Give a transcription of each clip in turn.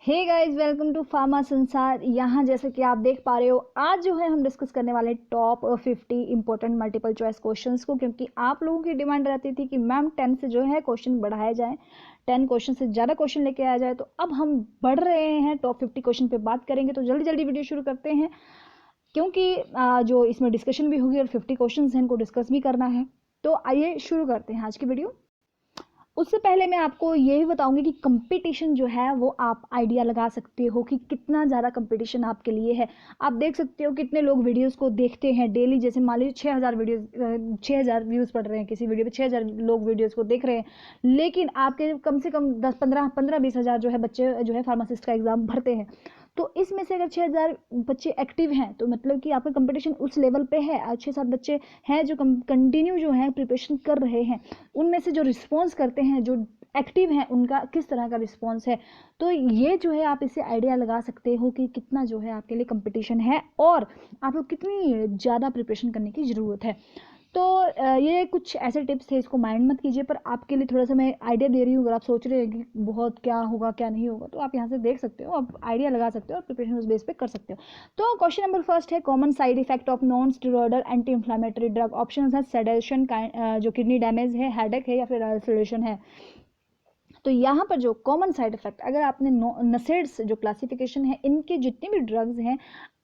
Hey guys, welcome to pharma Sansar. यहाँ जैसे कि आप देख पा रहे हो, आज जो है हम डिस्कस करने वाले top 50 important multiple choice questions को, क्योंकि आप लोगों की डिमांड रहती थी कि मैम 10 से जो है क्वेश्चन बढ़ाया जाए, 10 क्वेश्चन से ज़्यादा क्वेश्चन लेके आया जाए। तो अब हम बढ़ रहे हैं, टॉप 50 क्वेश्चन पे बात करेंगे। तो जल्दी जल्दी वीडियो शुरू करते हैं, क्योंकि जो इसमें डिस्कशन भी होगी और 50 क्वेश्चन हैं इनको डिस्कस भी करना है। तो आइए शुरू करते हैं आज की वीडियो। उससे पहले मैं आपको यही बताऊंगी कि कंपटीशन जो है वो आप आइडिया लगा सकते हो कि कितना ज़्यादा कंपटीशन आपके लिए है। आप देख सकते हो कितने लोग वीडियोस को देखते हैं डेली। जैसे मान लीजिए 6000 वीडियोस, 6000 व्यूज़ पड़ रहे हैं किसी वीडियो पे, 6000 लोग वीडियोस को देख रहे हैं, लेकिन आपके कम से कम 10-15-20 हज़ार जो है बच्चे जो है फार्मासिस्ट का एग्ज़ाम भरते हैं। तो इसमें से अगर 6000 बच्चे एक्टिव हैं तो मतलब कि आपका कंपटीशन उस लेवल पे है। 6-7 बच्चे हैं जो कंटिन्यू जो है प्रिपरेशन कर रहे हैं, उनमें से जो रिस्पॉन्स करते हैं, जो एक्टिव हैं, उनका किस तरह का रिस्पॉन्स है। तो ये जो है आप इससे आइडिया लगा सकते हो कि कितना जो है आपके लिए कंपटीशन है और आपको कितनी ज़्यादा प्रिपरेशन करने की ज़रूरत है। तो ये कुछ ऐसे टिप्स थे, इसको माइंड मत कीजिए, पर आपके लिए थोड़ा सा मैं आइडिया दे रही हूँ। अगर आप सोच रहे हैं कि बहुत क्या होगा क्या नहीं होगा, तो आप यहाँ से देख सकते हो, आप आइडिया लगा सकते हो और प्रिपरेशन उस बेस पे कर सकते हो। तो क्वेश्चन नंबर फर्स्ट है, common side effect of non steroidal anti inflammatory drug. Option है सेडेशन, जो किडनी डैमेज है, हेडेक है, या फिर अल्सरेशन है। तो यहाँ पर जो कॉमन साइड इफेक्ट, अगर आपने नसेड्स जो क्लासिफिकेशन है, इनके जितने भी ड्रग्स हैं,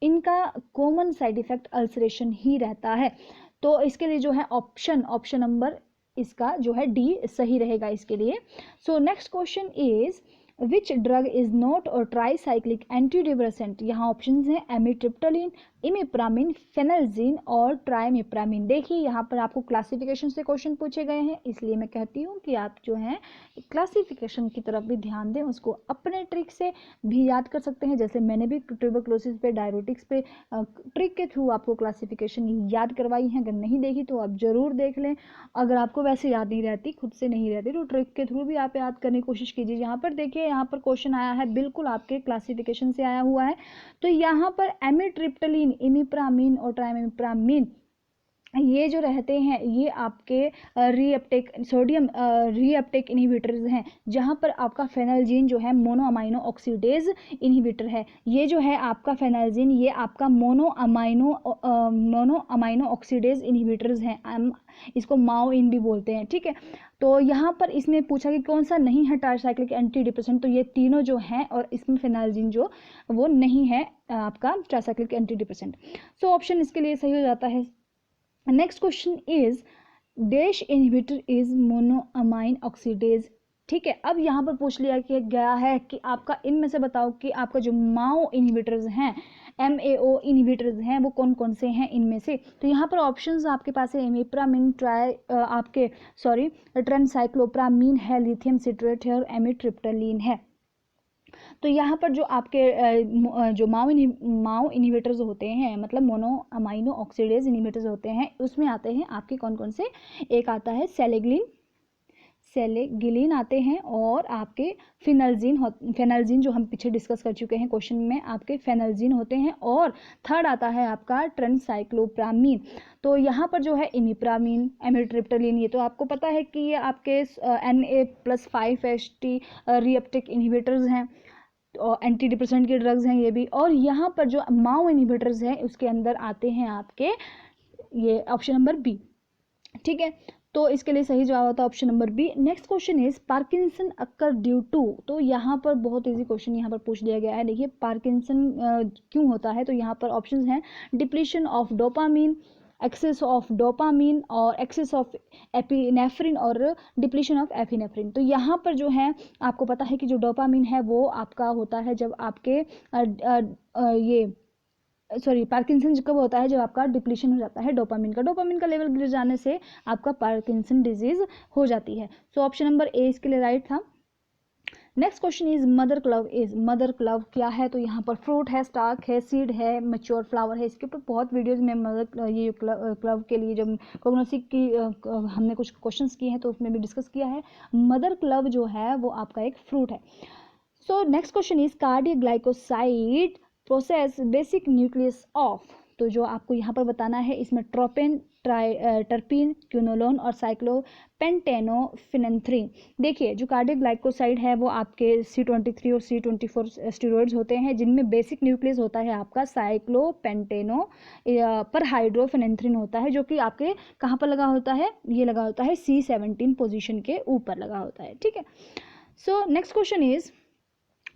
इनका कॉमन साइड इफेक्ट अल्सरेशन ही रहता है। तो इसके लिए जो है ऑप्शन नंबर इसका जो है डी सही रहेगा इसके लिए। सो next question is, which drug is not और ट्राईसाइक्लिक एंटीडिप्रेसेंट। यहाँ ऑप्शंस हैं एमिट्रिप्टोलिन, इमिप्रामिन, फेनल्जीन और ट्राइमिप्रामिन। देखिए यहाँ पर आपको क्लासिफिकेशन से क्वेश्चन पूछे गए हैं, इसलिए मैं कहती हूँ कि आप जो है क्लासिफिकेशन की तरफ भी ध्यान दें, उसको अपने ट्रिक से भी याद कर सकते हैं। जैसे मैंने भी ट्यूबरक्लोसिस पे, डायबिटिक्स पे ट्रिक के थ्रू आपको क्लासिफिकेशन याद करवाई है। अगर नहीं देखी तो आप ज़रूर देख लें। अगर आपको वैसे याद नहीं रहती, खुद से नहीं रहती, तो ट्रिक के थ्रू भी आप याद करने की कोशिश कीजिए। यहाँ पर देखिए, यहाँ पर क्वेश्चन आया है बिल्कुल आपके क्लासिफिकेशन से आया हुआ है। तो यहाँ पर एमिट्रिप्टोलिन, इमिप्रामिन और ट्राइमिप्रामिन, ये जो रहते हैं ये आपके रीअपटेक सोडियम रीअपटेक इनहिबिटर्स हैं, जहाँ पर आपका फेनल्जीन जो है मोनो अमाइनो ऑक्सीडेज इनहिबिटर है। ये जो है आपका फेनल्जीन, ये आपका मोनो अमाइनो ऑक्सीडेज इनहिबिटर्स हैं। इसको माओ इन भी बोलते हैं, ठीक है। तो यहाँ पर इसमें पूछा कि कौन सा नहीं है ट्राईसाइक्लिक एंटी डिप्रेसेंट, तो ये तीनों जो हैं, और इसमें फेनल्जीन जो वो नहीं है आपका tricyclic anti depressant. So option इसके लिए सही हो जाता है। Next question is, dash inhibitor is monoamine oxidase. ठीक है, अब यहाँ पर पूछ लिया कि गया है कि आपका इनमें से बताओ कि आपका जो माओ इनहिबिटर्स हैं, MAO इनहिबिटर्स हैं, वो कौन कौन से हैं इनमें से। तो यहाँ पर ऑप्शंस आपके पास है इमिप्रामिन, ट्राइसाइक्लोप्रामिन है, लिथियम सिट्रेट है और एमिट्रिप्टोलिन है। तो यहाँ पर जो आपके जो माओ इनहिबिटर्स होते हैं, मतलब मोनो अमाइनो ऑक्सीडेज इनहिबिटर्स होते हैं, उसमें आते हैं आपके कौन कौन से। एक आता है सेलेगिलिन आते हैं, और आपके फेनल्जीन जो हम पीछे डिस्कस कर चुके हैं क्वेश्चन में, आपके फेनल्जीन होते हैं, और थर्ड आता है आपका ट्राइसाइक्लोप्रामिन। तो यहाँ पर जो है इमिप्रामिन, एमिट्रिप्टोलिन, ये तो आपको पता है कि ये आपके Na+5-HT रीअपटेक इनहिबिटर्स हैं, और एंटी डिप्रेसेंट के ड्रग्स हैं ये भी। और यहाँ पर जो माओ इनहिबिटर्स हैं उसके अंदर आते हैं आपके ये ऑप्शन नंबर बी, ठीक है। तो इसके लिए सही जवाब होता है option number B. Next question is, Parkinson occur due to. तो यहाँ पर बहुत इजी क्वेश्चन यहाँ पर पूछ लिया गया है। देखिए पार्किंसन क्यों होता है, तो यहाँ पर ऑप्शंस हैं depletion of dopamine, excess of dopamine, और एक्सेस ऑफ एपिनेफ्रिन, और डिप्लीशन ऑफ एपिनेफ्रिन। तो यहाँ पर जो है आपको पता है कि जो डोपामीन है वो आपका होता है जब आपके पार्किंसन कब होता है, जब आपका डिप्लीशन हो जाता है डोपामीन का लेवल गिर जाने से आपका पार्किंसन डिजीज हो जाती है। सो ऑप्शन नंबर ए इसके लिए राइट था। Next question is, mother club क्या है। तो यहाँ पर फ्रूट है, स्टार्क है, सीड है, मैच्योर फ्लावर है। इसके ऊपर बहुत वीडियोस में ये क्लव के लिए जब कोग्नोसी की हमने कुछ क्वेश्चंस किए हैं तो उसमें भी डिस्कस किया है। मदर क्लव जो है वो आपका एक फ्रूट है। So next question is, cardioglycoside process basic nucleus of. तो जो आपको यहाँ पर बताना है इसमें ट्रोपेन, टर्पीन, क्विनोलोन और साइक्लोपेंटेनोफिनेंथ्रीन। देखिए जो कार्डियक ग्लाइकोसाइड है वो आपके C23 और C24 स्टेरॉइड्स होते हैं, जिनमें बेसिक न्यूक्लियस होता है आपका साइक्लोपेंटेनो पर हाइड्रोफिनेंथ्रीन होता है, जो कि आपके कहाँ पर लगा होता है, ये लगा होता है C17 पोजीशन के ऊपर लगा होता है। ठीक है, so next question is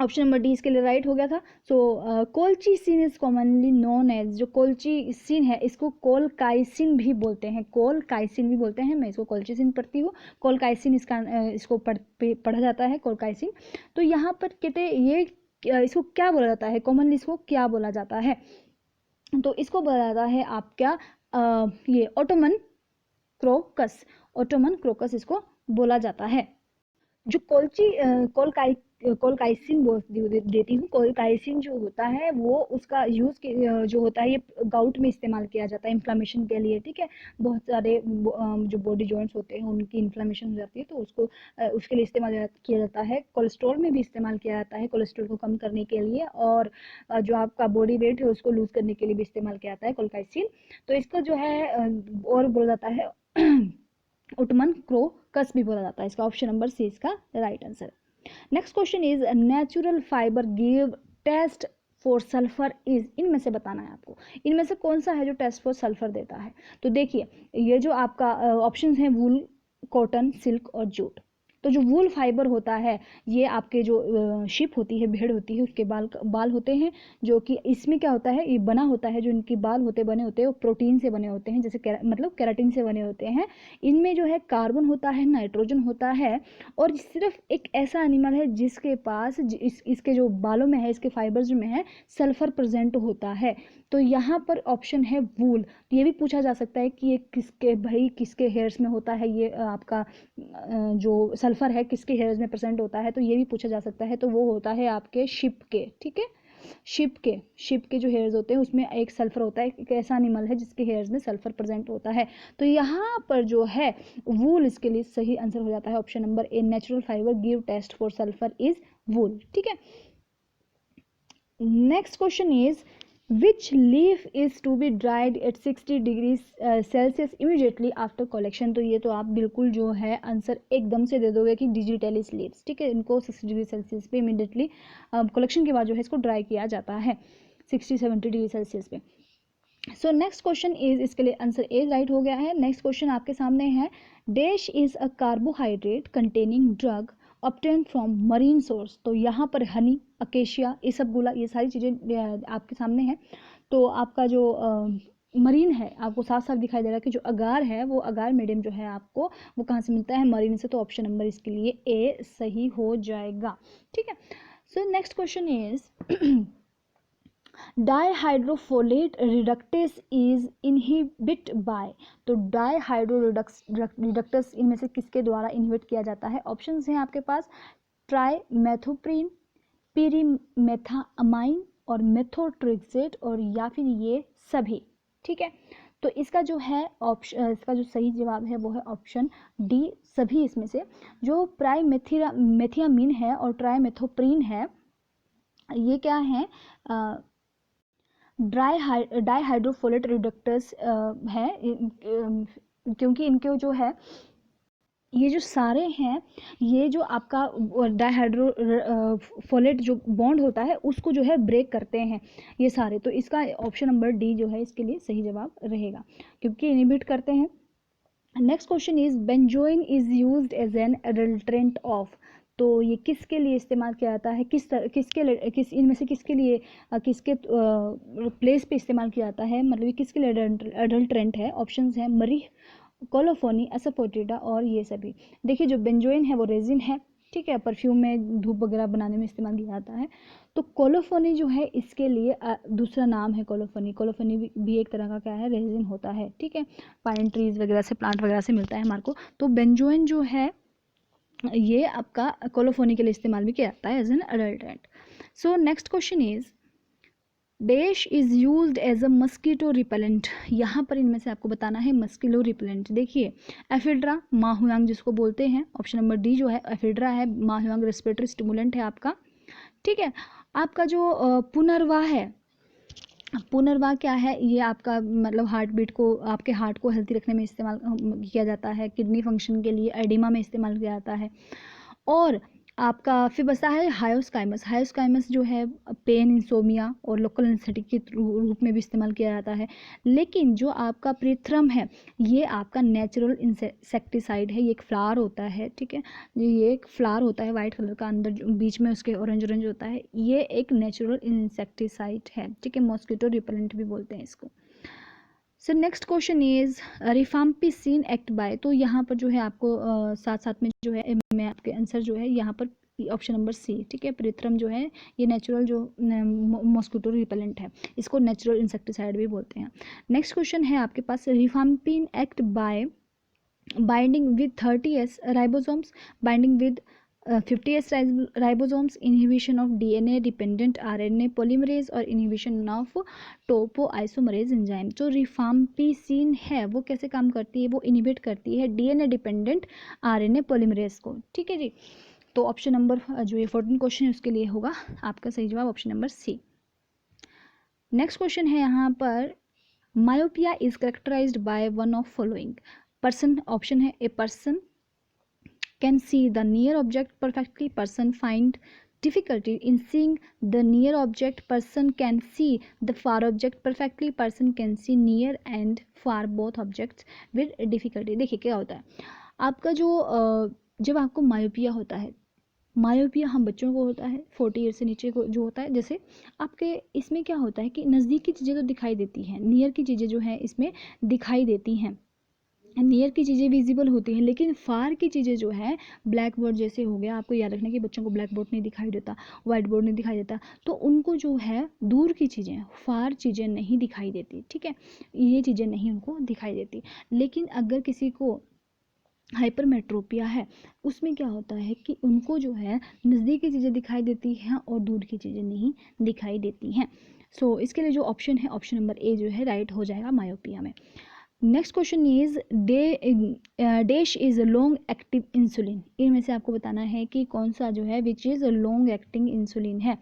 option number D इसके लिए राइट हो गया था। So colchicine is commonly known as, जो कोलचिसिन है इसको कोलकाइसिन भी बोलते हैं, कोलकाइसिन भी बोलते हैं। मैं इसको कोलचिसिन पढ़ती हूँ, कोलकाइसिन इसको पढ़ा जाता है, कोलकाइसिन। तो यहाँ पर कहते ये इसको क्या बोला जाता है, कॉमनली इसको क्या बोला जाता है, तो इसको बोला जाता है आपका ये ऑटोमन क्रोकस, ऑटोमन क्रोकस इसको बोला जाता है। जो कोलकाइसिन देती हूँ, कोलकाइसिन जो होता है वो उसका यूज़ जो होता है ये गाउट में इस्तेमाल किया जाता है इन्फ्लामेशन के लिए। ठीक है, बहुत सारे जो बॉडी जॉइंट्स होते हैं उनकी इन्फ्लामेशन हो जाती है, तो उसको उसके लिए इस्तेमाल किया जाता है। कोलेस्ट्रॉल में भी इस्तेमाल किया जाता है, कोलेस्ट्रॉल को कम करने के लिए, और जो आपका बॉडी वेट है उसको लूज़ करने के लिए भी इस्तेमाल किया जाता है कोलकाइसिन। तो इसको जो है और बोला जाता है ऑटोमन क्रोकस भी बोला जाता है। इसका ऑप्शन नंबर सी इसका right answer. Next question is natural fibre give test for sulphur is, इनमें से बताना है आपको, इनमें से कौन सा है जो टेस्ट फॉर सल्फर देता है। तो देखिए ये जो आपका ऑप्शंस हैं वूल, कॉटन, सिल्क और जूट। तो जो वूल फाइबर होता है ये आपके जो शिप होती है, भेड़ होती है, उसके बाल होते हैं, जो कि इसमें क्या होता है, ये बना होता है, जो इनके बाल बने होते हैं वो प्रोटीन से बने होते हैं, जैसे मतलब केराटिन से बने होते हैं। इनमें जो है कार्बन होता है, नाइट्रोजन होता है, और सिर्फ एक ऐसा एनिमल है जिसके पास इसके जो बालों में है, इसके फाइबर्स में है, सल्फर प्रेजेंट होता है। तो यहाँ पर ऑप्शन है वूल। ये भी पूछा जा सकता है कि ये किसके हेयर्स में होता है, ये आपका जो सल्फर है किसके हेयर्स में प्रेजेंट होता है, तो ये भी पूछा जा सकता है। तो वो होता है आपके शिप के। ठीक है, शिप के जो हेयर्स होते हैं उसमें एक सल्फर होता है, एक ऐसा एनिमल है जिसके हेयर्स में सल्फर प्रेजेंट होता है। तो यहाँ पर जो है वूल इसके लिए सही आंसर हो जाता है, option number A, natural fibre give test for sulphur is wool. ठीक है, next question is which leaf is to be dried at 60 degrees Celsius immediately after collection। तो ये तो आप बिल्कुल जो है आंसर एकदम से दे दोगे कि डिजिटलिस लीव्स। ठीक है, इनको 60 डिग्री सेल्सियस पे इमीडिएटली कलेक्शन के बाद जो है इसको ड्राई किया जाता है 60-70 डिग्री सेल्सियस पे। सो नेक्स्ट क्वेश्चन इज, इसके लिए आंसर ए राइट हो गया है। नेक्स्ट क्वेश्चन आपके सामने है, dash is a carbohydrate containing drug obtain from marine source. तो यहाँ पर हनी, अकेशिया, इसबगोला, ये सारी चीज़ें आपके सामने हैं। तो आपका जो मरीन है आपको साफ साफ दिखाई दे रहा है कि जो अगार है वो अगार मीडियम जो है आपको वो कहाँ से मिलता है, मरीन से। तो ऑप्शन नंबर इसके लिए ए सही हो जाएगा। ठीक है, so next question is dihydrofolate reductase is inhibit by. तो डाईहाइड्रोरिडक्टस इनमें से किसके द्वारा इनहिबिट किया जाता है। ऑप्शंस हैं आपके पास, ट्राइमेथोप्रीन, पीरीमेथामाइन और मेथोट्रेक्सेट, और या फिर ये सभी। ठीक है, तो इसका जो है ऑप्शन, इसका जो सही जवाब है वो है ऑप्शन डी, सभी इसमें से। जो प्राइमेथियामीन है और ट्राइमेथोप्रीन है ये क्या है, डाईहाइड्रोफोलेट रिडक्टस है, क्योंकि इनके जो है ये जो सारे हैं, ये जो आपका डाईहाइड्रोफोलेट जो बॉन्ड होता है उसको जो है ब्रेक करते हैं ये सारे। तो इसका ऑप्शन नंबर डी जो है इसके लिए सही जवाब रहेगा, क्योंकि इनहिबिट करते हैं। Next question is, benzoin is used as an adulterant of. तो ये किसके लिए इस्तेमाल किया जाता है, किस इनमें से किसके लिए किसके प्लेस पे इस्तेमाल किया जाता है, मतलब ये किसके लिए एडल्ट्रेंट है। ऑप्शंस हैं मरीह, कोलोफोनी, एसोफोटिडा और ये सभी। देखिए जो बेंजोइन है वो रेजिन है। ठीक है, परफ्यूम में धूप वगैरह बनाने में इस्तेमाल किया जाता है। तो कोलोफोनी जो है इसके लिए दूसरा नाम है कोलोफोनी। कोलोफोनी भी एक तरह का क्या है, रेजिन होता है। ठीक है, पाइन ट्रीज वगैरह से, प्लांट वगैरह से मिलता है हमारे को। तो बेंजोइन जो है ये आपका कोलोफोनी के लिए इस्तेमाल भी किया जाता है as an adulterant. So next question is, dash is used as a mosquito repellent. यहाँ पर इनमें से आपको बताना है मस्किलो रिपेलेंट। देखिए एफिड्रा, माहुयांग जिसको बोलते हैं, ऑप्शन नंबर डी जो है एफिड्रा है। माहुयांग रेस्पिरेटरी स्टिमुलेंट है आपका। ठीक है, आपका जो पुनर्वा है, पुनर्वाह क्या है, ये आपका मतलब हार्ट बीट को, आपके हार्ट को हेल्थी रखने में इस्तेमाल किया जाता है, किडनी फंक्शन के लिए एडिमा में इस्तेमाल किया जाता है। और आपका फिर बचता है हायोस्काइमस। हायोस्काइमस जो है पेन, इंसोमिया और लोकल एनेस्थेटिक के रूप में भी इस्तेमाल किया जाता है। लेकिन जो आपका प्रीथ्रम है ये आपका नेचुरल इंसेक्टिसाइड है, ये एक फ्लावर होता है, ठीक है, ये एक फ्लावर होता है वाइट कलर का, अंदर बीच में उसके ऑरेंज ऑरेंज होता है, ये एक नेचुरल इंसेक्टिसाइड है, ठीक है, मॉस्किटो रिपेलेंट भी बोलते हैं इसको। Sir next question is rifampicin act by, तो यहाँ पर जो है आपको साथ साथ में जो है मैं आपके आंसर जो है यहाँ पर ऑप्शन नंबर सी, ठीक है, प्रीथ्रम जो है ये नेचुरल जो मॉस्किटो रिपेलेंट है, इसको नेचुरल इंसेक्टिसाइड भी बोलते हैं। नेक्स्ट क्वेश्चन है आपके पास rifampin act by binding with 30s ribosomes, binding with 50s ribosomes, inhibition of DNA dependent RNA polymerase और इनहिबिशन ऑफ टोपोआइसोमरेज एंजाइम। जो रिफाम्पिसिन है वो कैसे काम करती है, वो इनहिबिट करती है डीएनए डिपेंडेंट आरएनए पॉलीमरेज को, ठीक है जी। तो ऑप्शन नंबर जो ये 14 क्वेश्चन है उसके लिए होगा आपका सही जवाब option number C. Next question है यहाँ पर myopia is characterised by one of following person. Option है a person can see the near object perfectly, person find difficulty in seeing the near object, person can see the far object perfectly, person can see near and far both objects with difficulty। देखिए क्या होता है आपका जो जब आपको myopia होता है, मायोपिया हम बच्चों को होता है 40 ईयर से नीचे को जो होता है, जैसे आपके इसमें क्या होता है कि नज़दीक की चीज़ें तो दिखाई देती हैं, नियर की चीज़ें जो हैं इसमें दिखाई देती हैं, नियर की चीज़ें विजिबल होती हैं, लेकिन फार की चीज़ें जो है ब्लैक बोर्ड जैसे हो गया, आपको याद रखना कि बच्चों को ब्लैक बोर्ड नहीं दिखाई देता, वाइट बोर्ड नहीं दिखाई देता, तो उनको जो है दूर की चीज़ें, फार चीज़ें नहीं दिखाई देती, ठीक है, ये चीज़ें नहीं उनको दिखाई देती। लेकिन अगर किसी को हाइपरमेट्रोपिया है उसमें क्या होता है कि उनको जो है नज़दीक की चीज़ें दिखाई देती हैं और दूर की चीज़ें नहीं दिखाई देती हैं। सो इसके लिए जो ऑप्शन है ऑप्शन नंबर ए जो है राइट हो जाएगा मायोपिया में। Next question is dash is long active insulin, इनमें से आपको बताना है कि कौन सा जो है which is long acting insulin है।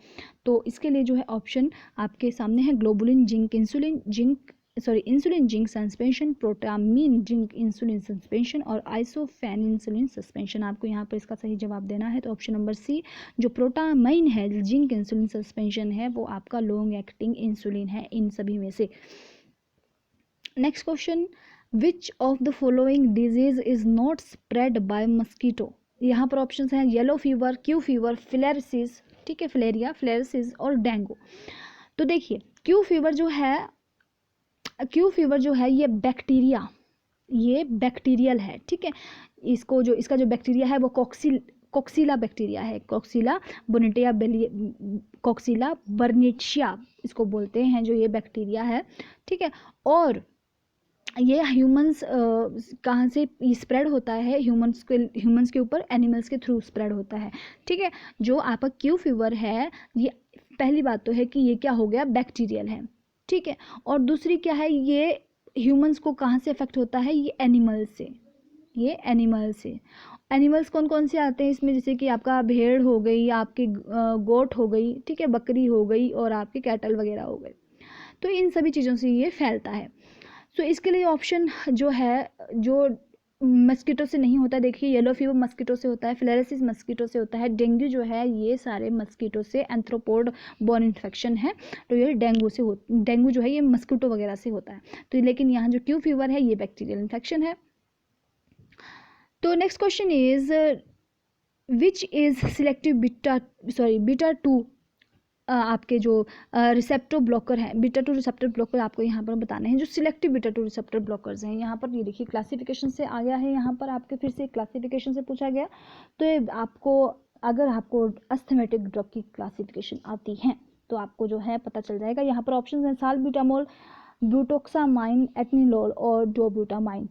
तो इसके लिए जो है ऑप्शन आपके सामने है globulin zinc insulin, insulin zinc suspension, protamine zinc insulin suspension और आइसोफेन इंसुलिन सस्पेंशन। आपको यहाँ पर इसका सही जवाब देना है, तो ऑप्शन नंबर सी जो प्रोटामाइन है जिंक इंसुलिन सस्पेंशन है वो आपका लॉन्ग एक्टिंग इंसुलिन है इन सभी में से। Next question which of the following disease is not spread by mosquito. यहाँ पर ऑप्शन हैं yellow fever, Q fever, filariasis, ठीक है, फिलेरिया, फिलेरिसिस और डेंगू। तो देखिए क्यू फीवर जो है ये बैक्टीरियल है, ठीक है, इसका जो बैक्टीरिया है वो कोक्सीला बैक्टीरिया है, कोक्सीला बर्निशिया इसको बोलते हैं जो ये बैक्टीरिया है, ठीक है। और ये ह्यूमंस कहाँ से स्प्रेड होता है, ह्यूमंस के ऊपर एनिमल्स के थ्रू स्प्रेड होता है, ठीक है। जो आपका क्यू फीवर है ये पहली बात तो है कि ये क्या हो गया बैक्टीरियल है, ठीक है, और दूसरी क्या है ये ह्यूमंस को कहाँ से अफेक्ट होता है, ये एनिमल से। एनिमल्स कौन कौन से आते हैं इसमें, जैसे कि आपका भेड़ हो गई, आपकी गोट हो गई, ठीक है, बकरी हो गई और आपके कैटल वगैरह हो गए, तो इन सभी चीज़ों से ये फैलता है। सो इसके लिए ऑप्शन जो है जो मस्कीटो से नहीं होता, देखिए येलो फीवर मस्कीटो से होता है, फिलेरिसिस मस्कीटो से होता है, डेंगू जो है ये सारे मस्कीटो से एंथ्रोपोड बोर्न इन्फेक्शन है, तो ये डेंगू जो है ये मस्कीटो वगैरह से होता है। तो लेकिन यहाँ जो क्यू फीवर है ये बैक्टीरियल इन्फेक्शन है। तो next question is which is selective beta 2 आपके जो रिसेप्टर ब्लॉकर हैं, बीटा 2 रिसेप्टर ब्लॉकर आपको यहाँ पर बताने हैं जो सिलेक्टिव बीटा 2 रिसेप्टर ब्लॉकर्स हैं। यहाँ पर ये देखिए क्लासिफिकेशन से आ गया है, यहाँ पर आपके फिर से क्लासिफिकेशन से पूछा गया, तो ये आपको अगर आपको अस्थमेटिक ड्रग की क्लासिफिकेशन आती है तो आपको जो है पता चल जाएगा। यहाँ पर ऑप्शन हैं साल्ब्यूटामोल, ब्यूटोक्सामाइन, एटनिलोल और डोब्यूटामाइन।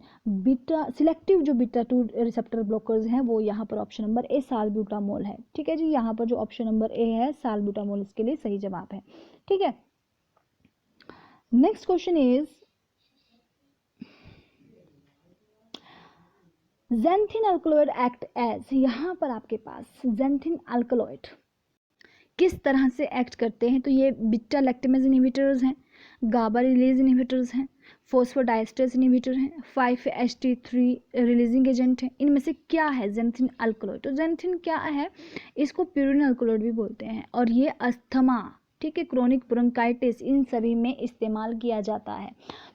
सिलेक्टिव जो बीटा 2 रिसेप्टर ब्लॉकर्स हैं वो यहाँ पर ऑप्शन नंबर ए साल्ब्यूटामोल है, ठीक है जी। यहाँ पर जो ऑप्शन नंबर ए है साल्ब्यूटामोल इसके लिए सही जवाब है, ठीक है। Next question is xanthine alkaloid act as, यहाँ पर आपके पास ज़ैंथिन अल्कलॉइड किस तरह से एक्ट करते हैं, तो ये बीटा लैक्टेमेज इनहिबिटर्स हैं, गाबा रिलीज इनहिबिटर्स हैं, फोस्फोडाइस्टर्स इनहिबिटर हैं, 5-HT3 रिलीजिंग एजेंट है। इनमें से क्या है ज़ैंथिन अल्कलॉइड? तो ज़ैंथिन क्या है, इसको प्यूरिन अल्कलॉइड भी बोलते हैं और ये अस्थमा, ठीक है, क्रोनिक ब्रोंकाइटिस, इन सभी में इस्तेमाल किया जाता है।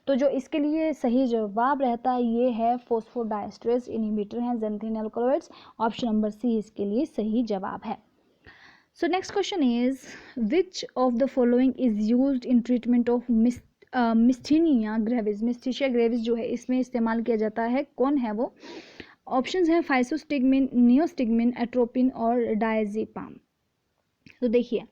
तो जो इसके लिए सही जवाब रहता है ये है फोस्फोडाइस्टर्स इनहिबिटर हैं xanthine alkaloids. Option number C इसके लिए सही जवाब है। So next question is, which of the following is used in treatment of myasthenia gravis? Myasthenia gravis जो है इसमें इस्तेमाल किया जाता है, कौन है वो? ऑप्शंस हैं फाइसोस्टिगमिन, नियोस्टिगमिन, एट्रोपिन और डायजेपाम। तो देखिए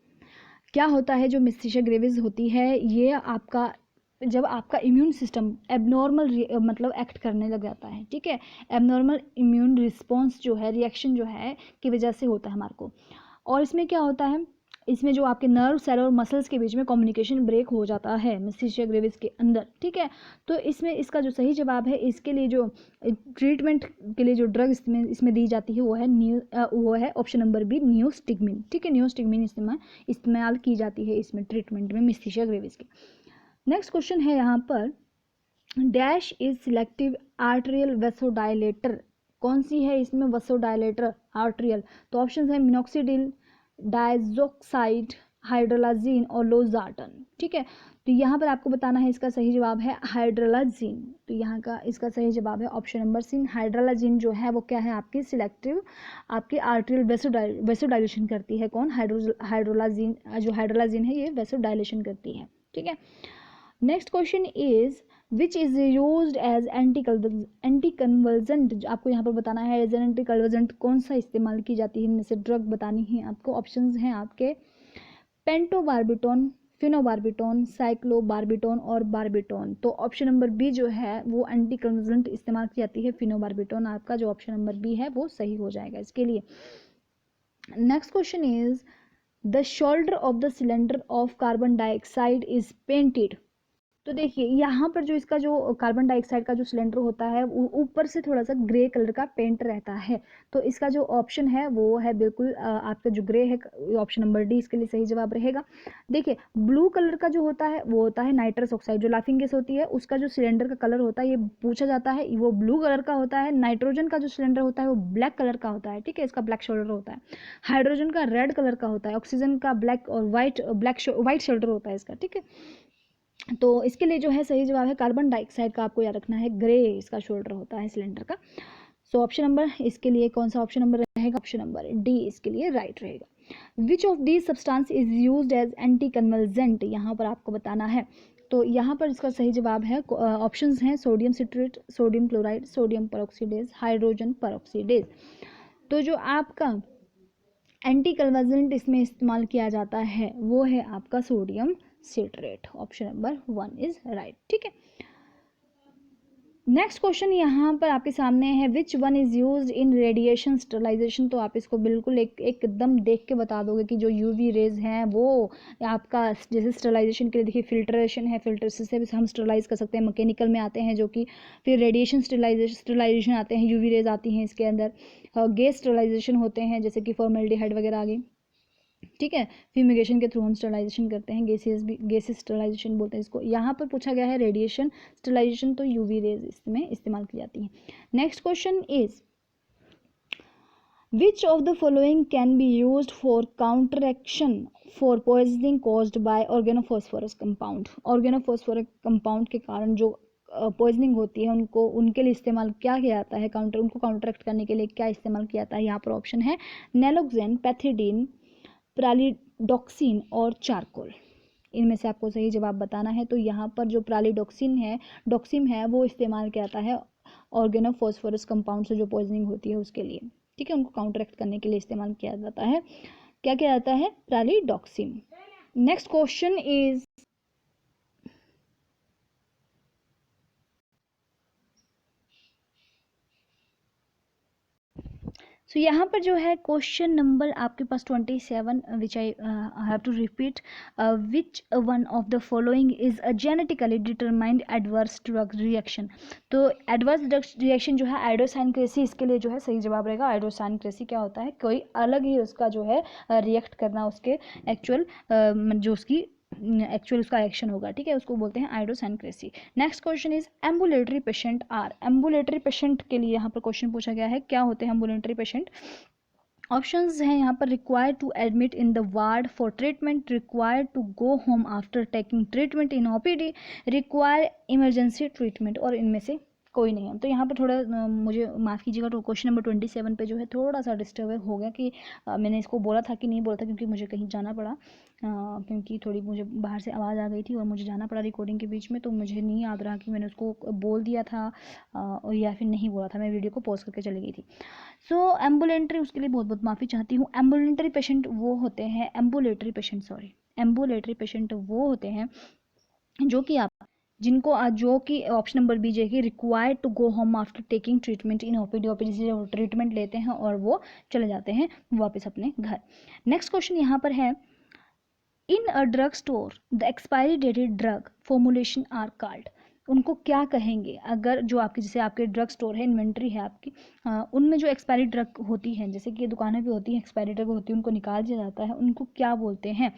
क्या होता है, जो मिस्थीनिया ग्रेविस होती है ये आपका जब आपका इम्यून सिस्टम एबनॉर्मल मतलब एक्ट करने लग जाता है, ठीक है, एबनॉर्मल इम्यून रिस्पॉन्स जो है, रिएक्शन जो है की वजह से होता है हमारे को। और इसमें क्या होता है, इसमें जो आपके नर्व सेल और मसल्स के बीच में कम्युनिकेशन ब्रेक हो जाता है मिस्थीनिया ग्रेविस के अंदर, ठीक है। तो इसमें इसका जो सही जवाब है, इसके लिए जो ट्रीटमेंट के लिए जो ड्रग इसमें दी जाती है वो है ऑप्शन नंबर बी, नियोस्टिगमिन, ठीक है। नियोस्टिगमिन इस्तेमाल की जाती है इसमें ट्रीटमेंट में मिस्थीनिया ग्रेविस के। नेक्स्ट क्वेश्चन है यहाँ पर, dash is selective arterial vasodilator? कौन सी है इसमें वेसोडाइलेटर आर्टेरियल? तो ऑप्शन है मिनोक्सिडिल, डायजोक्साइड, हाइड्रोलाजीन और लोजार्टन, ठीक है। तो यहाँ पर आपको बताना है इसका सही जवाब है हाइड्रोलाजीन। तो यहाँ का इसका सही जवाब है ऑप्शन नंबर सी, हाइड्रोलाजीन जो है वो क्या है, आपकी सिलेक्टिव आपकी आर्टेरियल वेसोडाइलेशन करती है। कौन? हाइड्रोलाजीन। जो हाइड्रोलाजीन है ये वेसोडाइलेशन करती है, ठीक है। Next question is, which is used as anti convergent? आपको यहाँ पर बताना है एज एन एंटी कन्वर्जेंट कौन सा इस्तेमाल की जाती है, इनमें से ड्रग बतानी है आपको। ऑप्शंस हैं आपके पेंटोबार्बिटोन, फिनोबार्बिटोन, साइक्लोबार्बिटोन और बार्बिटोन। तो ऑप्शन नंबर बी जो है वो एंटी कन्वर्जेंट इस्तेमाल की जाती है, फिनोबार्बिटोन। आपका जो ऑप्शन नंबर बी है वो सही हो जाएगा इसके लिए। Next question is, the shoulder of the cylinder of carbon dioxide is painted? तो देखिए यहाँ पर जो इसका जो कार्बन डाइऑक्साइड का जो सिलेंडर होता है ऊपर से थोड़ा सा ग्रे कलर का पेंट रहता है। तो इसका जो ऑप्शन है वो है बिल्कुल आपका जो ग्रे है, ऑप्शन नंबर डी इसके लिए सही जवाब रहेगा। देखिए ब्लू कलर का जो होता है वो होता है नाइट्रस ऑक्साइड, जो लाफिंग गैस होती है उसका जो सिलेंडर का कलर होता है ये पूछा जाता है, वो ब्लू कलर का होता है। नाइट्रोजन का जो सिलेंडर होता है वो ब्लैक कलर का होता है, ठीक है, इसका ब्लैक शोल्डर होता है। हाइड्रोजन का रेड कलर का होता है, ऑक्सीजन का ब्लैक और वाइट शोल्डर होता है इसका, ठीक है। तो इसके लिए जो है सही जवाब है कार्बन डाइऑक्साइड का, आपको याद रखना है ग्रे इसका शोल्डर होता है सिलेंडर का। सो ऑप्शन नंबर इसके लिए कौन सा ऑप्शन नंबर रहेगा? ऑप्शन नंबर डी इसके लिए राइट रहेगा। Which of these substance is used as anti convergent? यहाँ पर आपको बताना है। तो यहाँ पर इसका सही जवाब है, ऑप्शंस हैं sodium citrate, sodium chloride, sodium peroxidase, hydrogen peroxidase. तो जो आपका एंटी कन्वर्जेंट इसमें इस्तेमाल किया जाता है वो है आपका sodium citrate. Option number 1 is right, ठीक है। नेक्स्ट क्वेश्चन यहाँ पर आपके सामने है, which one is used in radiation sterilization? तो आप इसको बिल्कुल एकदम देख के बता दोगे कि जो यूवी रेज हैं वो आपका जैसे स्टरलाइजेशन के लिए देखिए फिल्ट्रेशन है, फिल्टर से भी हम स्टरलाइज कर सकते हैं। मैकेनिकल में आते हैं जो कि फिर रेडिएशन स्टरलाइजेशन आते हैं, यूवी रेज आती हैं इसके अंदर। गैस स्टरलाइजेशन होते हैं जैसे कि फॉर्मेल्डिहाइड वगैरह आ गई, ठीक है। फ्यूमिगेशन के थ्रू हम स्टरलाइजेशन करते हैं, गैसेस स्टरलाइजेशन बोलते हैं इसको। यहाँ पर पूछा गया है रेडिएशन स्टरलाइजेशन, तो यूवी रेज इसमें इस्तेमाल की जाती है। Next question is, which of the following can be used for counteraction for poisoning caused by organophosphorus compound? Organophosphorus compound के कारण जो पॉइजनिंग होती है उनके लिए इस्तेमाल क्या किया जाता है, उनको काउंटरएक्ट करने के लिए क्या इस्तेमाल किया जाता है? यहाँ पर ऑप्शन है नेलोक्सेन, पैथिडीन, प्रालिडॉक्सिन और चारकोल। इनमें से आपको सही जवाब बताना है। तो यहाँ पर जो प्रालिडॉक्सिन है वो इस्तेमाल किया जाता है ऑर्गेनोफॉस्फोरस कंपाउंड से जो पॉइजनिंग होती है उसके लिए, ठीक है, उनको काउंटरएक्ट करने के लिए इस्तेमाल किया जाता है। क्या किया जाता है? Pralidoxime. Next question is, so यहाँ पर जो है क्वेश्चन नंबर आपके पास 27, which I have to repeat, which one of the following is a genetically determined adverse drug reaction? तो एडवर्स ड्रग रिएक्शन जो है आइडोसाइनक्रेसी, इसके लिए जो है सही जवाब रहेगा। आइडोसाइनक्रेसी क्या होता है? कोई अलग ही उसका जो है रिएक्ट करना उसके एक्चुअल जो उसकी एक्चुअल उसका एक्शन होगा, ठीक है, उसको बोलते हैं idiosyncrasy. Next question is ambulatory patient are, ambulatory patient के लिए यहाँ पर क्वेश्चन पूछा गया है, क्या होते हैं एम्बुलेटरी पेशेंट। ऑप्शंस हैं यहाँ पर, required to admit in the ward for treatment, required to go home after taking treatment in OPD, required emergency treatment, और इनमें से कोई नहीं है। तो यहाँ पर थोड़ा मुझे माफ़ कीजिएगा, तो क्वेश्चन नंबर 27 पे जो है थोड़ा सा डिस्टर्ब हो गया कि मैंने इसको बोला था कि नहीं बोला था, क्योंकि मुझे कहीं जाना पड़ा, क्योंकि थोड़ी मुझे बाहर से आवाज़ आ गई थी और मुझे जाना पड़ा रिकॉर्डिंग के बीच में, तो मुझे नहीं याद रहा कि मैंने उसको बोल दिया था या फिर नहीं बोला था, मैं वीडियो को पॉज करके चली गई थी। सो एम्बुलेंट्री, उसके लिए बहुत बहुत माफ़ी चाहती हूँ। एम्बुलेंट्री पेशेंट वो होते हैं, एम्बुलेटरी पेशेंट वो होते हैं जो कि जो कि ऑप्शन नंबर बी जो कि required to go home after taking treatment in OPD, OPD से वो ट्रीटमेंट लेते हैं और वो चले जाते हैं वापस अपने घर। नेक्स्ट क्वेश्चन यहाँ पर है, in a drug store the expiry dated drug formulation are called, उनको क्या कहेंगे अगर जो आपकी, जैसे आपके ड्रग स्टोर है, इन्वेंट्री है आपकी, उनमें जो एक्सपायरी ड्रग होती हैं, जैसे कि दुकानें भी होती हैं एक्सपायरी ड्रग होती है, उनको निकाल दिया जाता है, उनको क्या बोलते हैं।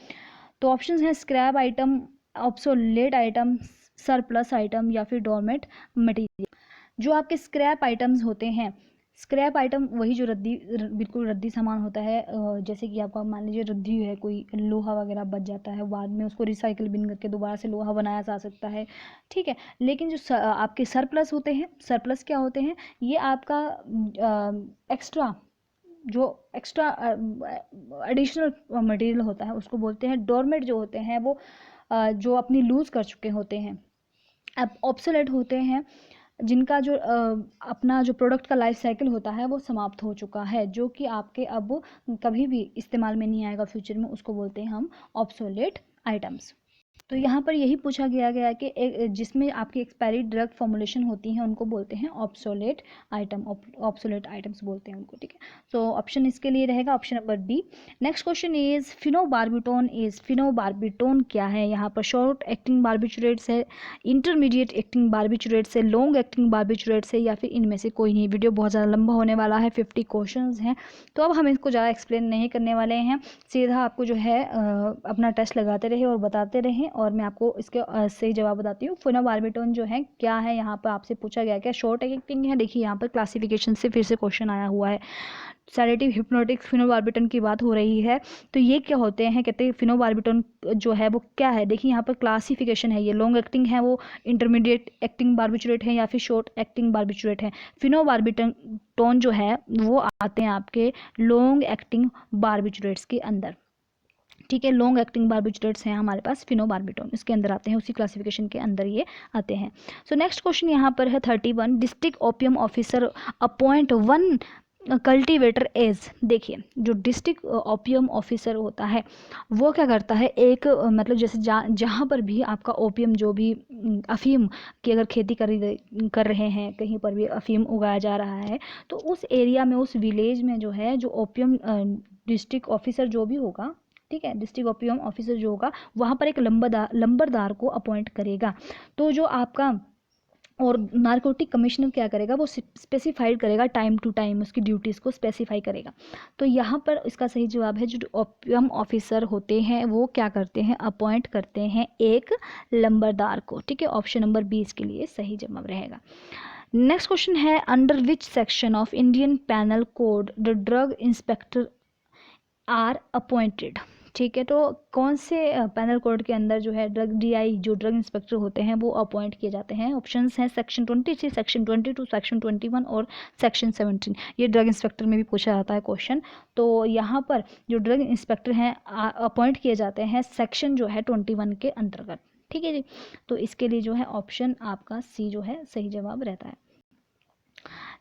तो ऑप्शंस हैं scrap item, obsolete item, surplus item या फिर डोरमेट मटेरियल। जो आपके स्क्रैप आइटम्स होते हैं, स्क्रैप आइटम वही जो बिल्कुल रद्दी सामान होता है, जैसे कि आपका मान लीजिए रद्दी है, कोई लोहा वगैरह बच जाता है, बाद में उसको रिसाइकिल बिन करके दोबारा से लोहा बनाया जा सकता है, ठीक है। लेकिन जो आपके सरप्लस होते हैं, सरप्लस क्या होते हैं, ये आपका एक्स्ट्रा एडिशनल मटेरियल होता है, उसको बोलते हैं। डोरमेट जो होते हैं वो जो अपनी लूज़ कर चुके होते हैं। अब ऑब्सोलेट होते हैं जिनका जो अपना जो प्रोडक्ट का लाइफ साइकिल होता है वो समाप्त हो चुका है, जो कि आपके अब कभी भी इस्तेमाल में नहीं आएगा फ्यूचर में, उसको बोलते हैं हम ऑब्सोलेट आइटम्स। तो यहाँ पर यही पूछा गया है कि जिसमें आपकी एक्सपायरी ड्रग फॉर्मुलेशन होती हैं उनको बोलते हैं ऑब्सोलेट आइटम, ऑब्सोलेट आइटम्स बोलते हैं उनको, ठीक है। सो ऑप्शन इसके लिए रहेगा option number B. Next question is phenobarbitone क्या है। यहाँ पर शॉर्ट एक्टिंग बार्बिचुरेट्स है, इंटरमीडिएट एक्टिंग बार्बिचुरेट्स है, लॉन्ग एक्टिंग बार्बिचुरेट्स है, या फिर इनमें से कोई नहीं। वीडियो बहुत ज़्यादा लंबा होने वाला है, 50 क्वेश्चन हैं, तो अब हम इसको ज़्यादा एक्सप्लेन नहीं करने वाले हैं, सीधा आपको जो है अपना टेस्ट लगाते रहे और बताते रहें, और मैं आपको इसके सही जवाब बताती हूँ। फिनोबार्बिटोन जो है क्या है, यहाँ पर आपसे पूछा गया क्या शॉर्ट एक्टिंग है। देखिए यहाँ पर क्लासिफिकेशन से फिर से क्वेश्चन आया हुआ है, सेडेटिव हिप्नोटिक फिनोबार्बिटोन की बात हो रही है, तो ये क्या होते हैं, कहते हैं फिनोबार्बिटोन जो है वो क्या है। देखिए यहाँ पर क्लासिफिकेशन है, ये लॉन्ग एक्टिंग है, वो इंटरमीडिएट एक्टिंग बार्बिचुरेट है, या फिर शॉर्ट एक्टिंग बार्बिचुरेट है। फिनोबार्बिटोन जो है वो आते हैं आपके लॉन्ग एक्टिंग बार्बिचुरेट्स के अंदर, ठीक है। लॉन्ग एक्टिंग बार्बिचुरेट्स हैं हमारे पास, फिनोबार्बिटोन इसके अंदर आते हैं, उसी क्लासिफिकेशन के अंदर ये आते हैं। सो नेक्स्ट क्वेश्चन यहाँ पर है 31, district opium officer appoint one cultivator as. देखिए जो डिस्ट्रिक्ट ओपियम ऑफिसर होता है वो क्या करता है, एक मतलब जैसे जहाँ पर भी आपका ओपियम, जो भी अफीम की अगर खेती कर रहे हैं, कहीं पर भी अफीम उगाया जा रहा है, तो उस एरिया में, उस विलेज में जो है, जो ओपियम डिस्ट्रिक्ट ऑफिसर जो भी होगा, ठीक है, डिस्ट्रिक्ट ओपियम ऑफिसर जो होगा, वहाँ पर एक लंबरदार को अपॉइंट करेगा। तो जो आपका और नारकोटिक कमिश्नर क्या करेगा, वो स्पेसिफाइड करेगा टाइम टू टाइम, उसकी ड्यूटीज़ को स्पेसिफाई करेगा। तो यहाँ पर इसका सही जवाब है, जो ओपियम ऑफिसर होते हैं वो क्या करते हैं, अपॉइंट करते हैं एक लंबरदार को, ठीक है। ऑप्शन नंबर 20 के लिए सही जवाब रहेगा। नेक्स्ट क्वेश्चन है, under which section of Indian panel code the drug inspector are appointed, ठीक है। तो कौन से पैनल कोड के अंदर जो है DI जो ड्रग इंस्पेक्टर होते हैं वो अपॉइंट किए जाते हैं। ऑप्शंस हैं सेक्शन 23, सेक्शन 22, सेक्शन 21 और सेक्शन 17। ये ड्रग इंस्पेक्टर में भी पूछा जाता है क्वेश्चन। तो यहाँ पर जो ड्रग इंस्पेक्टर हैं अपॉइंट किए जाते हैं सेक्शन जो है 21 के अंतर्गत, ठीक है जी। तो इसके लिए जो है ऑप्शन आपका सी जो है सही जवाब रहता है।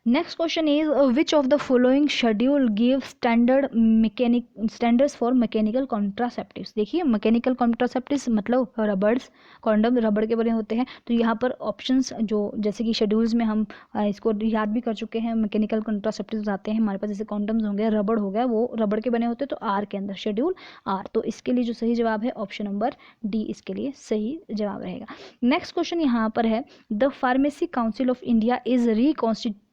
Next question is which of the following schedule give standards for mechanical contraceptives. देखिए मैकेनिकल कॉन्ट्रासेप्टिव्स मतलब रबर्स, कॉन्डम रबड़ के बने होते हैं। तो यहाँ पर ऑप्शंस जो जैसे कि शेड्यूल्स में हम इसको याद भी कर चुके हैं, मैकेनिकल कॉन्ट्रासेप्टिव्स आते हैं हमारे पास, जैसे कॉन्डम्स हो गया, रबड़ हो गया, वो रबड़ के बने होते हैं, तो आर के अंदर शेड्यूल आर। तो इसके लिए जो सही जवाब है ऑप्शन नंबर डी इसके लिए सही जवाब रहेगा। नेक्स्ट क्वेश्चन यहाँ पर है, the pharmacy council of India is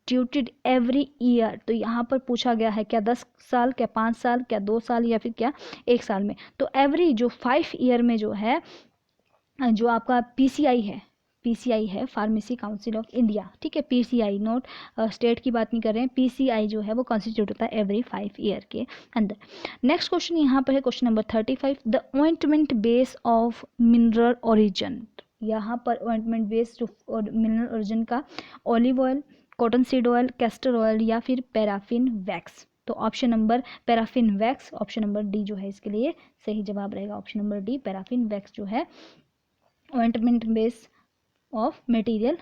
constituted every year. तो यहाँ पर पूछा गया है क्या 10 साल, क्या 5 साल, क्या 2 साल, या फिर क्या 1 साल में। तो एवरी जो 5 ईयर में जो है जो आपका पीसीआई है फार्मेसी काउंसिल ऑफ इंडिया, ठीक है, पीसीआई, नोट स्टेट की बात नहीं कर रहे हैं, पीसीआई जो है वो कॉन्स्टिट्यूट होता है एवरी 5 ईयर के अंदर। नेक्स्ट क्वेश्चन यहाँ पर है question number 35, the ointment base of mineral origin. यहाँ पर ऑइंटमेंट बेस जो मिनरल ओरिजिन का olive oil, cotton seed oil, castor oil, या फिर पैराफिन वैक्स। तो option number paraffin wax, option number D जो है इसके लिए सही जवाब रहेगा। Option number D paraffin wax जो है ointment base of material,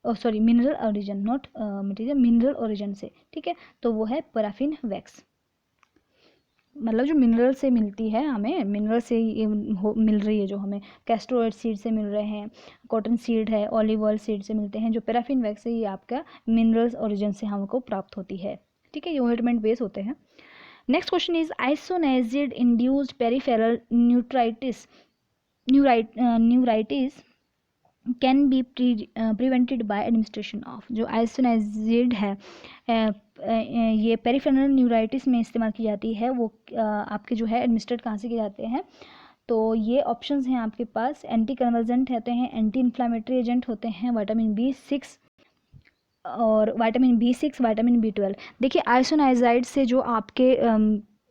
sorry mineral origin, not material, mineral origin से, ठीक है, तो वो है पैराफिन वैक्स। मतलब जो मिनरल से मिलती है, हमें मिनरल से ये मिल रही है, जो हमें कैस्टर ऑयल सीड से मिल रहे हैं, कॉटन सीड है, ऑलिव ऑयल सीड से मिलते हैं, जो पैराफिन वैक्स है ये आपका मिनरल्स ओरिजिन से हमको प्राप्त होती है, ठीक है, ये ऑइंटमेंट बेस होते हैं। Next question is isoniazid induced peripheral neuritis can be prevented by administration of. जो आइसोनाइजिड है ये पेरिफेरल न्यूराइटिस में इस्तेमाल की जाती है, वो आपके जो है एडमिनिस्ट्रेट कहाँ से किए जाते हैं। तो ये ऑप्शंस हैं आपके पास, एंटी कन्वर्जेंट होते हैं, एंटी इन्फ्लामेटरी एजेंट होते हैं, विटामिन B6 और विटामिन B6, विटामिन B12। देखिए आइसोनाइजाइड से जो आपके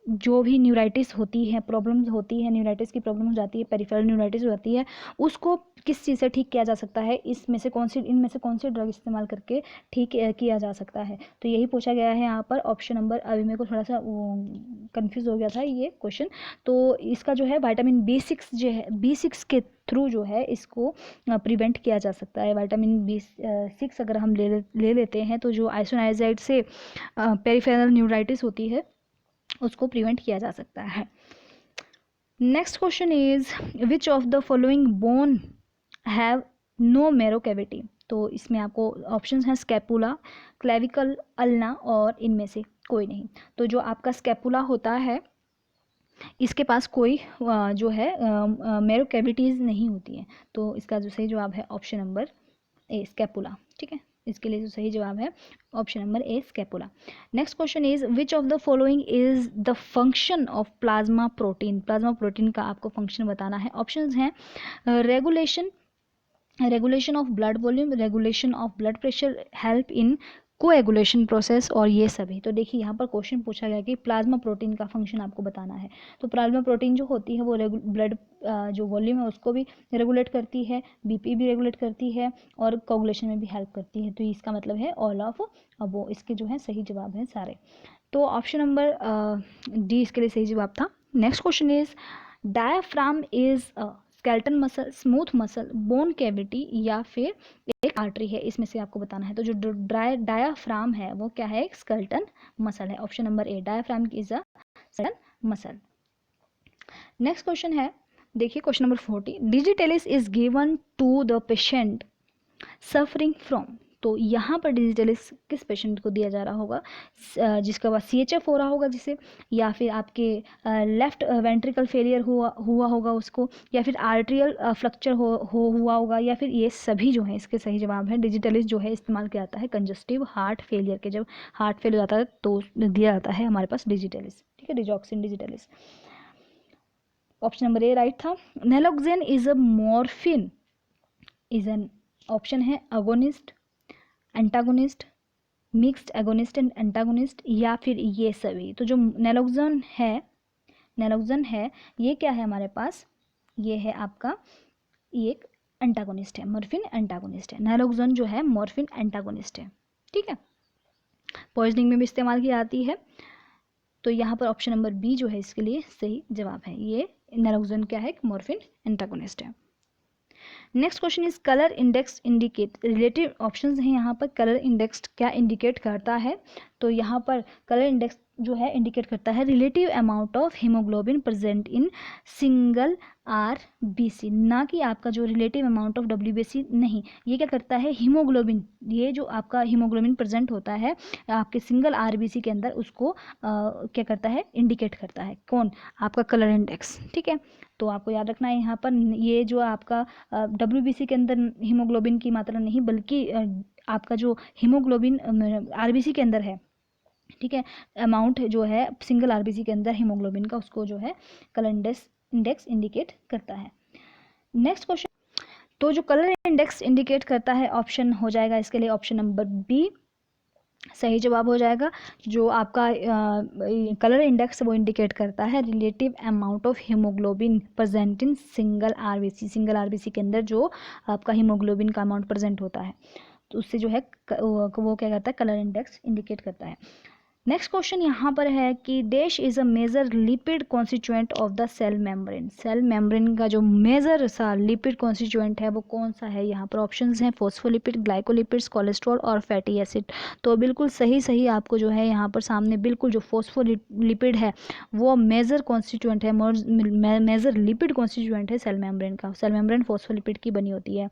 जो भी न्यूराइटिस होती है, प्रॉब्लम्स होती है, न्यूराइटिस की प्रॉब्लम हो जाती है, पेरिफेरल न्यूराइटिस हो जाती है, उसको किस चीज़ से ठीक किया जा सकता है, इनमें से कौन सी ड्रग इस्तेमाल करके ठीक किया जा सकता है। तो यही पूछा गया है यहाँ पर ऑप्शन नंबर, अभी मेरे को थोड़ा सा कंफ्यूज हो गया था ये क्वेश्चन। तो इसका जो है विटामिन B6 जो है, B6 के थ्रू जो है इसको प्रिवेंट किया जा सकता है। विटामिन B6 अगर हम ले लेते हैं तो जो आइसोनाइजाइड से पेरिफेरल न्यूराइटिस होती है उसको प्रिवेंट किया जा सकता है। Next question is which of the following bone have no marrow cavity. तो इसमें आपको ऑप्शंस हैं स्कैपुला, क्लेविकल, अल्ना और इनमें से कोई नहीं। तो जो आपका स्कैपुला होता है इसके पास कोई जो है मैरो कैविटीज़ नहीं होती है। तो इसका जो सही जवाब है ऑप्शन नंबर ए स्कैपुला, ठीक है, इसके लिए जो सही जवाब है option number A scapula. Next question is which of the following is the function of plasma protein. Plasma protein का आपको फंक्शन बताना है। ऑप्शंस हैं regulation of blood volume, regulation of blood pressure, help in coagulation process और ये सभी। तो देखिए यहाँ पर क्वेश्चन पूछा गया कि प्लाज्मा प्रोटीन का फंक्शन आपको बताना है। तो प्लाज्मा प्रोटीन जो होती है वो ब्लड जो वॉल्यूम है उसको भी रेगुलेट करती है, बीपी भी रेगुलेट करती है और कोएगुलेशन में भी हेल्प करती है। तो इसका मतलब है ऑल ऑफ वो इसके जो है सही जवाब हैं सारे। तो ऑप्शन नंबर डी इसके लिए सही जवाब था। Next question is diaphragm is skeleton muscle, smooth muscle, bone cavity या फिर एक आर्टरी है, इसमें से आपको बताना है। तो जो डायाफ्राम है वो क्या है, एक स्केलेटन मसल है। Option number A diaphragm is a skeleton muscle. Next question है, देखिए question number 40, digitalis is given to the patient suffering from. तो यहाँ पर डिजिटेलिस किस पेशेंट को दिया जा रहा होगा, जिसका पास CHF हो रहा होगा जिसे, या फिर आपके लेफ्ट वेंट्रिकल फेलियर हुआ होगा उसको, या फिर आर्ट्रियल फ्रैक्चर हुआ होगा, या फिर ये सभी जो है इसके सही जवाब है। डिजिटेलिस जो है इस्तेमाल किया जाता है कंजस्टिव हार्ट फेलियर के, जब हार्ट फेल हो जाता है तो दिया जाता है हमारे पास डिजिटेलिस, ठीक है, digoxin digitalis. Option number A right था। Naloxone is a morphine is an, option है agonist, antagonist, mixed agonist and antagonist, या फिर ये सभी। तो जो नैलोक्सेन है ये क्या है हमारे पास, ये है आपका एक एंटागोनिस्ट है, मॉर्फिन एंटागोनिस्ट है। नैलोक्सेन जो है मॉर्फिन एंटागोनिस्ट है, ठीक है, पॉइजनिंग में भी इस्तेमाल की जाती है। तो यहाँ पर ऑप्शन नंबर बी जो है इसके लिए सही जवाब है। ये नैलोक्सेन क्या है, मॉर्फिन एंटागोनिस्ट है। Next question is colour index indicate relative. Options हैं यहाँ पर, कलर इंडेक्स क्या इंडिकेट करता है। तो यहाँ पर कलर इंडेक्स जो है इंडिकेट करता है relative amount of haemoglobin present in single RBC, ना कि आपका जो रिलेटिव अमाउंट ऑफ WBC नहीं। ये क्या करता है, हीमोग्लोबिन, ये जो आपका हीमोग्लोबिन प्रेजेंट होता है आपके सिंगल RBC के अंदर उसको क्या करता है, इंडिकेट करता है। कौन, आपका कलर इंडेक्स, ठीक है। तो आपको याद रखना है यहाँ पर ये जो आपका WBC के अंदर हीमोग्लोबिन की मात्रा नहीं बल्कि आपका जो हीमोग्लोबिन आरबीसी के अंदर है, ठीक है, अमाउंट जो है सिंगल आरबीसी के अंदर हीमोग्लोबिन का, उसको जो है कलर इंडेक्स इंडिकेट करता है। नेक्स्ट क्वेश्चन, तो जो कलर इंडेक्स इंडिकेट करता है ऑप्शन हो जाएगा इसके लिए ऑप्शन नंबर बी सही जवाब हो जाएगा। जो आपका कलर इंडेक्स वो इंडिकेट करता है relative amount of haemoglobin present in single RBC, single RBC के अंदर जो आपका हीमोग्लोबिन का अमाउंट प्रेजेंट होता है, तो उससे जो है वो क्या करता है, कलर इंडेक्स इंडिकेट करता है। नेक्स्ट क्वेश्चन यहाँ पर है कि dash is a major lipid constituent of the cell membrane, cell membrane का जो मेजर सा लिपिड कॉन्स्टिट्यूएंट है वो कौन सा है। यहाँ पर ऑप्शंस हैं फोस्फोलिपिड, ग्लाइकोलिपिड्स, कोलेस्ट्रॉल और फैटी एसिड। तो बिल्कुल सही आपको जो है यहाँ पर सामने बिल्कुल जो फोस्फोलिपिड है वो मेजर कॉन्स्टिट्यूएंट है, मेजर लिपिड कॉन्स्टिट्यूएंट है सेल मेम्ब्रेन का। सेल मेम्ब्रेन फोस्फोलिपिड की बनी होती है।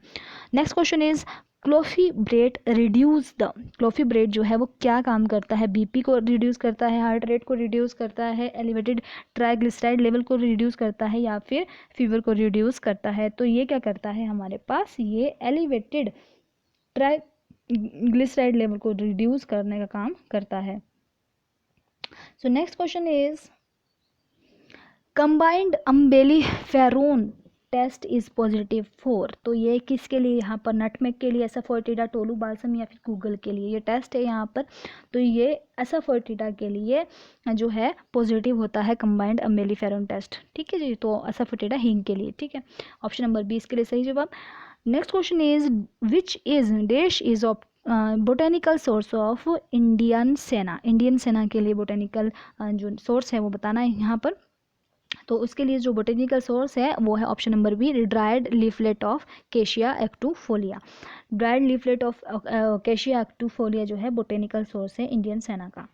Next question is clofibrate reduce the, clofibrate जो है वो क्या काम करता है, बीपी को रिड्यूस करता है, हार्ट रेट को रिड्यूस करता है, एलिवेटेड ट्राइग्लिसराइड लेवल को रिड्यूस करता है, या फिर फीवर को रिड्यूस करता है। तो ये क्या करता है हमारे पास, ये एलिवेटेड ट्राइग्लिसराइड लेवल को रिड्यूस करने का काम करता है। So next question is combined umbelliferone test is positive for, तो ये किसके लिए, यहाँ पर नटमेग के लिए, एसाफोएटिडा, टोलू बाल्सम या फिर गूगल के लिए ये टेस्ट है यहाँ पर। तो ये एसाफोएटिडा के लिए जो है पॉजिटिव होता है कंबाइंड अम्बेलिफेरोन टेस्ट, ठीक है जी। तो एसाफोएटिडा हींग के लिए, ठीक है, ऑप्शन नंबर 20 के लिए सही जवाब। Next question is which is dash is of botanical source of Indian सेना, इंडियन सेना के लिए बोटेनिकल जो सोर्स है वो बताना है यहाँ पर। तो उसके लिए जो बोटेनिकल सोर्स है वो है option number B dried leaflet of cassia acutifolia. Dried leaflet of cassia acutifolia जो है बोटेनिकल सोर्स है इंडियन सेना का।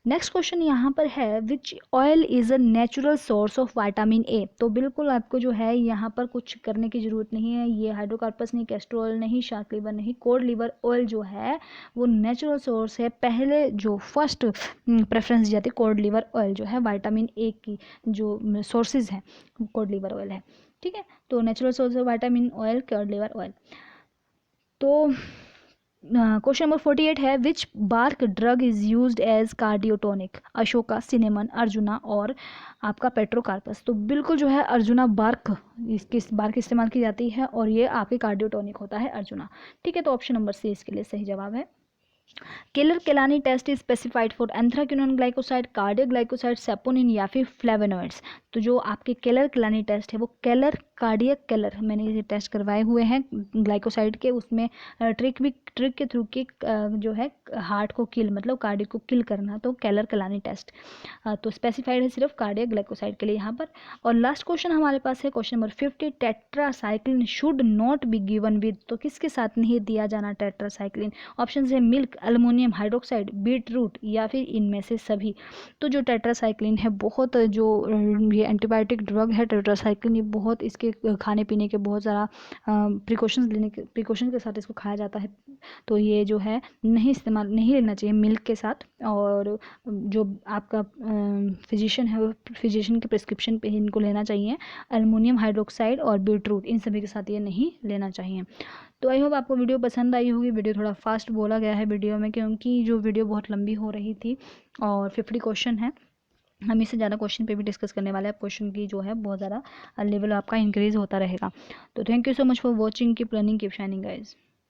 नेक्स्ट क्वेश्चन यहाँ पर है विच oil is a natural source of vitamin A. तो बिल्कुल आपको जो है यहाँ पर कुछ करने की ज़रूरत नहीं है, ये हाइड्रोकार्पस नहीं, कैस्टर ऑयल नहीं, शार्क लीवर नहीं, कोड लीवर ऑयल जो है वो नेचुरल सोर्स है। पहले जो फर्स्ट प्रेफरेंस दी जाती है कोड लीवर ऑयल जो है विटामिन ए की जो सोर्सेज हैं कोड लीवर ऑयल है, ठीक है। तो natural source of vitamin oil cod liver oil. तो क्वेश्चन नंबर 48 है which bark drug is used as cardiotonic, Ashoka, cinnamon, Arjuna और आपका पेट्रोकार्पस। तो बिल्कुल जो है अर्जुना बार्क, किस बार्क इस्तेमाल की जाती है और ये आपके कार्डियोटोनिक होता है अर्जुना, ठीक है। तो ऑप्शन नंबर सी इसके लिए सही जवाब है। Keller Kiliani test is specified for anthraquinone glycoside, cardiac glycoside, saponin या फिर फ्लेवोनॉइड्स। तो जो आपके केलर केलानी टेस्ट है वो केलर, कार्डियक केलर, मैंने ये टेस्ट करवाए हुए हैं ग्लाइकोसाइड के, उसमें ट्रिक के थ्रू के जो है हार्ट को किल, मतलब कार्डियक को किल करना, तो केलर केलानी टेस्ट तो स्पेसिफाइड है सिर्फ कार्डियक ग्लाइकोसाइड के लिए यहाँ पर। और लास्ट क्वेश्चन हमारे पास है question number 50 tetracycline should not be given with, तो किसके साथ नहीं दिया जाना टेट्रासाइक्लिन। ऑप्शन है milk, aluminium hydroxide, beetroot या फिर इनमें से सभी। तो जो टेट्रासाइक्लिन है बहुत जो ये एंटीबायोटिक ड्रग है टेट्रासाइक्लिन, ये बहुत इसके खाने पीने के बहुत ज़्यादा प्रिकॉशंस के साथ इसको खाया जाता है। तो ये जो है नहीं लेना चाहिए मिल्क के साथ, और जो आपका फिजिशियन है वो फिजिशियन के प्रिस्क्रिप्शन पे इनको लेना चाहिए। अल्मोनियम हाइड्रोक्साइड और बीट रूट इन सभी के साथ ये नहीं लेना चाहिए। तो आई होप आपको वीडियो पसंद आई होगी। वीडियो थोड़ा फास्ट बोला गया है वीडियो में क्योंकि जो वीडियो बहुत लंबी हो रही थी और 50 क्वेश्चन है, हम इससे ज़्यादा क्वेश्चन पे भी डिस्कस करने वाले हैं। क्वेश्चन की जो है बहुत ज़्यादा लेवल आपका इंक्रीज़ होता रहेगा। तो thank you so much for watching, keep learning, keep shining guys.